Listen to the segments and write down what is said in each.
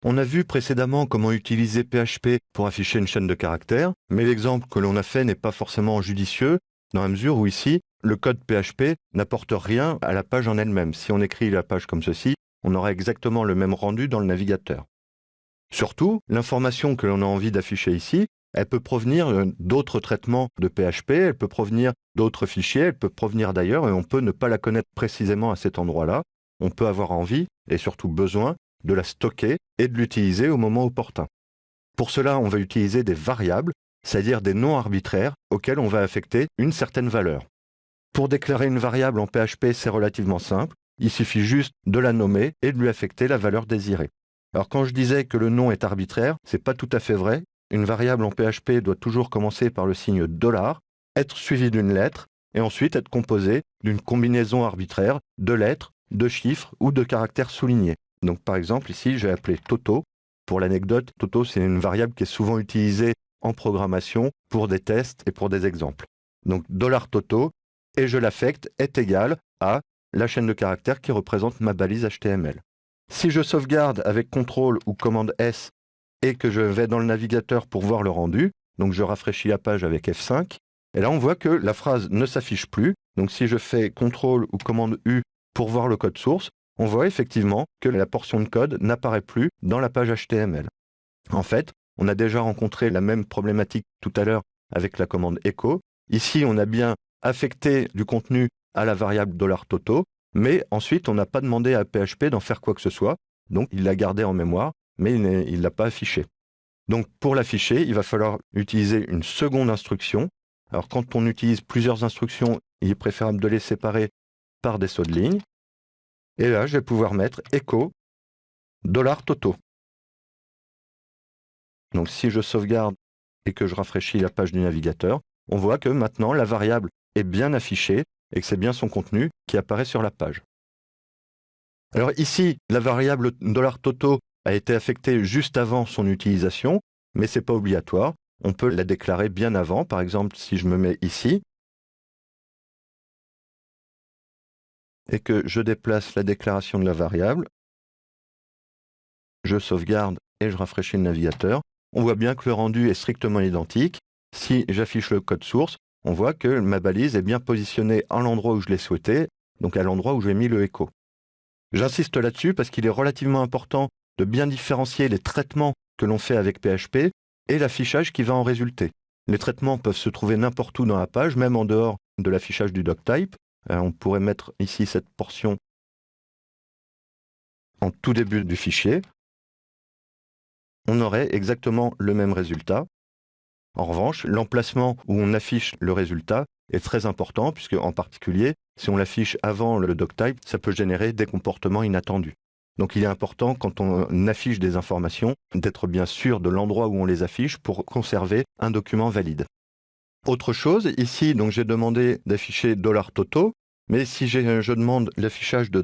On a vu précédemment comment utiliser PHP pour afficher une chaîne de caractères, mais l'exemple que l'on a fait n'est pas forcément judicieux, dans la mesure où ici, le code PHP n'apporte rien à la page en elle-même. Si on écrit la page comme ceci, on aura exactement le même rendu dans le navigateur. Surtout, l'information que l'on a envie d'afficher ici, elle peut provenir d'autres traitements de PHP, elle peut provenir d'autres fichiers, elle peut provenir d'ailleurs, et on peut ne pas la connaître précisément à cet endroit-là. On peut avoir envie, et surtout besoin, de la stocker et de l'utiliser au moment opportun. Pour cela, on va utiliser des variables, c'est-à-dire des noms arbitraires auxquels on va affecter une certaine valeur. Pour déclarer une variable en PHP, c'est relativement simple. Il suffit juste de la nommer et de lui affecter la valeur désirée. Alors quand je disais que le nom est arbitraire, c'est pas tout à fait vrai. Une variable en PHP doit toujours commencer par le signe $, être suivi d'une lettre et ensuite être composée d'une combinaison arbitraire de lettres, de chiffres ou de caractères soulignés. Donc par exemple ici j'ai appelé Toto. Pour l'anecdote, Toto c'est une variable qui est souvent utilisée en programmation pour des tests et pour des exemples. Donc $Toto et je l'affecte est égal à la chaîne de caractères qui représente ma balise HTML. Si je sauvegarde avec CTRL ou commande S et que je vais dans le navigateur pour voir le rendu, donc je rafraîchis la page avec F5, et là on voit que la phrase ne s'affiche plus. Donc si je fais CTRL ou commande U pour voir le code source, on voit effectivement que la portion de code n'apparaît plus dans la page HTML. En fait, on a déjà rencontré la même problématique tout à l'heure avec la commande echo. Ici, on a bien affecté du contenu à la variable $Toto, mais ensuite, on n'a pas demandé à PHP d'en faire quoi que ce soit. Donc, il l'a gardé en mémoire, mais il ne l'a pas affiché. Donc, pour l'afficher, il va falloir utiliser une seconde instruction. Alors, quand on utilise plusieurs instructions, il est préférable de les séparer par des sauts de ligne. Et là, je vais pouvoir mettre echo $Toto. Donc si je sauvegarde et que je rafraîchis la page du navigateur, on voit que maintenant la variable est bien affichée et que c'est bien son contenu qui apparaît sur la page. Alors ici, la variable $Toto a été affectée juste avant son utilisation, mais ce n'est pas obligatoire. On peut la déclarer bien avant. Par exemple, si je me mets ici et que je déplace la déclaration de la variable, je sauvegarde et je rafraîchis le navigateur, on voit bien que le rendu est strictement identique. Si j'affiche le code source, on voit que ma balise est bien positionnée à l'endroit où je l'ai souhaité, donc à l'endroit où j'ai mis le echo. J'insiste là-dessus parce qu'il est relativement important de bien différencier les traitements que l'on fait avec PHP et l'affichage qui va en résulter. Les traitements peuvent se trouver n'importe où dans la page, même en dehors de l'affichage du doctype. On pourrait mettre ici cette portion en tout début du fichier. On aurait exactement le même résultat. En revanche, l'emplacement où on affiche le résultat est très important, puisque en particulier, si on l'affiche avant le doctype, ça peut générer des comportements inattendus. Donc il est important, quand on affiche des informations, d'être bien sûr de l'endroit où on les affiche pour conserver un document valide. Autre chose, ici, donc j'ai demandé d'afficher $Toto, mais si je demande l'affichage de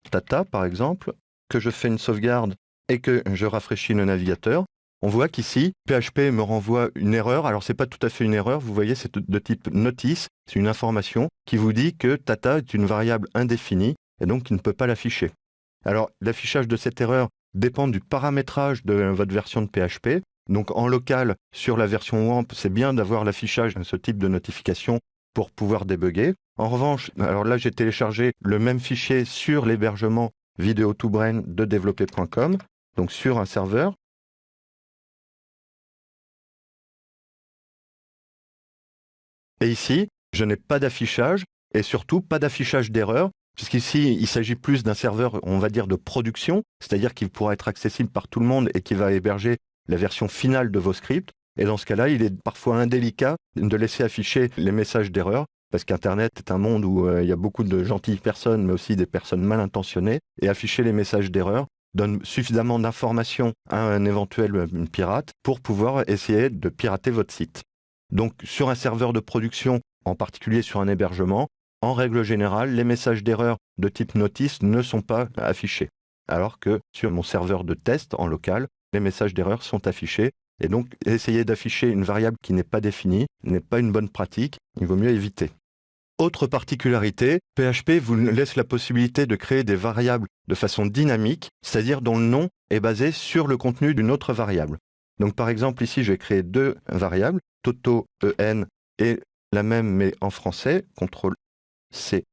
$Tata, par exemple, que je fais une sauvegarde et que je rafraîchis le navigateur, on voit qu'ici, PHP me renvoie une erreur. Alors, ce n'est pas tout à fait une erreur, vous voyez, c'est de type notice, c'est une information qui vous dit que Tata est une variable indéfinie et donc qui ne peut pas l'afficher. Alors, l'affichage de cette erreur dépend du paramétrage de votre version de PHP. Donc, en local, sur la version WAMP, c'est bien d'avoir l'affichage de ce type de notification pour pouvoir débugger. En revanche, alors là, j'ai téléchargé le même fichier sur l'hébergement Video2Brain de développer.com, donc sur un serveur. Et ici, je n'ai pas d'affichage et surtout pas d'affichage d'erreur, puisqu'ici, il s'agit plus d'un serveur, on va dire, de production, c'est-à-dire qu'il pourra être accessible par tout le monde et qui va héberger la version finale de vos scripts. Et dans ce cas-là, il est parfois indélicat de laisser afficher les messages d'erreur, parce qu'Internet est un monde où il y a beaucoup de gentilles personnes, mais aussi des personnes mal intentionnées, et afficher les messages d'erreur donne suffisamment d'informations à un éventuel pirate pour pouvoir essayer de pirater votre site. Donc sur un serveur de production, en particulier sur un hébergement, en règle générale, les messages d'erreur de type notice ne sont pas affichés. Alors que sur mon serveur de test en local, les messages d'erreur sont affichés. Et donc essayer d'afficher une variable qui n'est pas définie n'est pas une bonne pratique, il vaut mieux éviter. Autre particularité, PHP vous laisse la possibilité de créer des variables de façon dynamique, c'est-à-dire dont le nom est basé sur le contenu d'une autre variable. Donc par exemple, ici, j'ai créé deux variables, toto en et la même mais en français, CTRL-C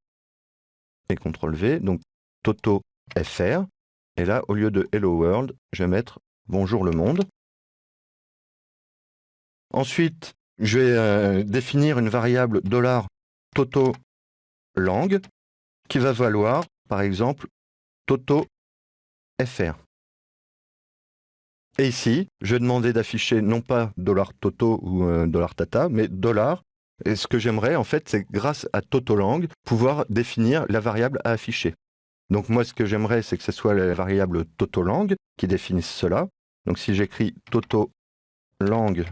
et CTRL-V, donc toto fr. Et là, au lieu de Hello World, je vais mettre Bonjour le monde. Ensuite, je vais définir une variable $TotoLang qui va valoir, par exemple, TotoFR. Et ici, je vais demander d'afficher non pas $Toto ou $Tata, mais $. Et ce que j'aimerais, en fait, c'est grâce à TotoLang, pouvoir définir la variable à afficher. Donc moi, ce que j'aimerais, c'est que ce soit la variable TotoLang qui définisse cela. Donc si j'écris TotoLang,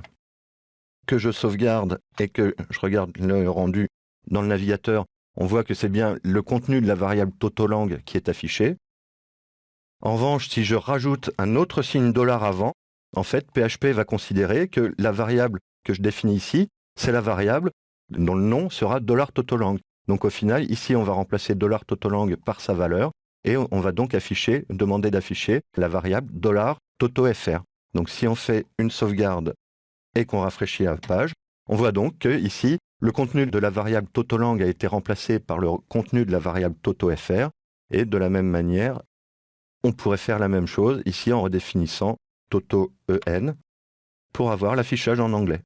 que je sauvegarde et que je regarde le rendu dans le navigateur, on voit que c'est bien le contenu de la variable TotoLang qui est affiché. En revanche, si je rajoute un autre signe $, avant, en fait, PHP va considérer que la variable que je définis ici, c'est la variable dont le nom sera $TotoLang. Donc au final, ici, on va remplacer $TotoLang par sa valeur et on va donc demander d'afficher la variable $TotoFR. Donc si on fait une sauvegarde et qu'on rafraîchit la page, on voit donc que ici, le contenu de la variable TotoLang a été remplacé par le contenu de la variable TotoFR et de la même manière, on pourrait faire la même chose ici en redéfinissant TotoEN pour avoir l'affichage en anglais.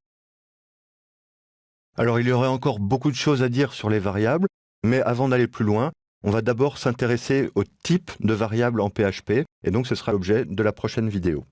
Alors il y aurait encore beaucoup de choses à dire sur les variables, mais avant d'aller plus loin, on va d'abord s'intéresser au type de variables en PHP, et donc ce sera l'objet de la prochaine vidéo.